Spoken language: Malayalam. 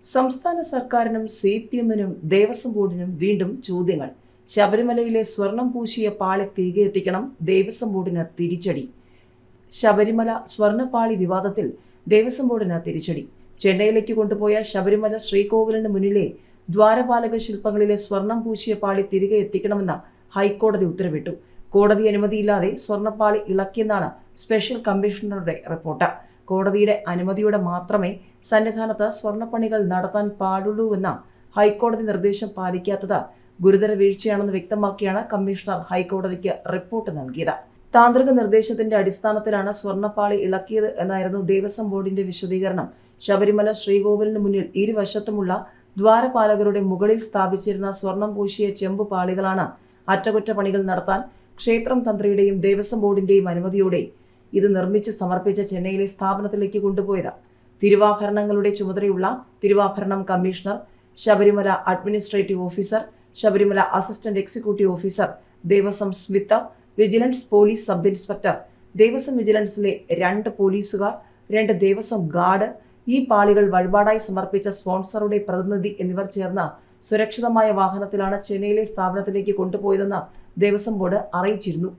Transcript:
സംസ്ഥാന സർക്കാരിനും CPM-നും ദേവസ്വം ബോർഡിനും വീണ്ടും ചോദ്യങ്ങൾ. ശബരിമലയിലെ സ്വർണം പൂശിയ പാളി തിരികെ എത്തിക്കണം, ദേവസ്വം ബോർഡിന് തിരിച്ചടി. ശബരിമല സ്വർണ്ണപ്പാളി വിവാദത്തിൽ ദേവസ്വം ബോർഡിന് തിരിച്ചടി. ചെന്നൈയിലേക്ക് കൊണ്ടുപോയ ശബരിമല ശ്രീകോവിലിന് മുന്നിലെ ദ്വാരപാലക ശില്പങ്ങളിലെ സ്വർണം പൂശിയ പാളി തിരികെ എത്തിക്കണമെന്ന് ഹൈക്കോടതി ഉത്തരവിട്ടു. കോടതി അനുമതിയില്ലാതെ സ്വർണ്ണപ്പാളി ഇളക്കിയെന്നാണ് സ്പെഷ്യൽ കമ്മീഷണറുടെ റിപ്പോർട്ട്. കോടതിയുടെ അനുമതിയോടെ മാത്രമേ സന്നിധാനത്ത് സ്വർണ്ണപ്പണികൾ നടത്താൻ പാടുള്ളൂവെന്ന ഹൈക്കോടതി നിർദ്ദേശം പാലിക്കാത്തത് ഗുരുതര വീഴ്ചയാണെന്ന് വ്യക്തമാക്കിയാണ് കമ്മീഷണർ ഹൈക്കോടതിക്ക് റിപ്പോർട്ട് നൽകിയത്. താന്ത്രിക നിർദ്ദേശത്തിന്റെ അടിസ്ഥാനത്തിലാണ് സ്വർണ്ണപ്പാളി ഇളക്കിയത് എന്നായിരുന്നു ദേവസ്വം ബോർഡിന്റെ വിശദീകരണം. ശബരിമല ശ്രീകോവിലിന് മുന്നിൽ ഇരുവശത്തുമുള്ള ദ്വാരപാലകരുടെ മുകളിൽ സ്ഥാപിച്ചിരുന്ന സ്വർണം പൂശിയ ചെമ്പു പാളികളാണ് അറ്റകുറ്റപ്പണികൾ നടത്താൻ ക്ഷേത്രം തന്ത്രിയുടെയും ദേവസ്വം ബോർഡിന്റെയും അനുമതിയോടെ ഇത് നിർമ്മിച്ച് സമർപ്പിച്ച ചെന്നൈയിലെ സ്ഥാപനത്തിലേക്ക് കൊണ്ടുപോയത്. തിരുവാഭരണങ്ങളുടെ ചുമതലയുള്ള തിരുവാഭരണം commissioner, Sabarimala administrative officer, Sabarimala assistant executive officer, Devaswom smith, vigilance police sub inspector, Devaswom വിജിലൻസിലെ 2 പോലീസുകാർ, 2 ദേവസ്വം ഗാർഡ്, ഈ പാളികൾ വഴിപാടായി സമർപ്പിച്ച സ്പോൺസറുടെ പ്രതിനിധി എന്നിവർ ചേർന്ന് സുരക്ഷിതമായ വാഹനത്തിലാണ് ചെന്നൈയിലെ സ്ഥാപനത്തിലേക്ക് കൊണ്ടുപോയതെന്ന് ദേവസ്വം ബോർഡ് അറിയിച്ചിരുന്നു.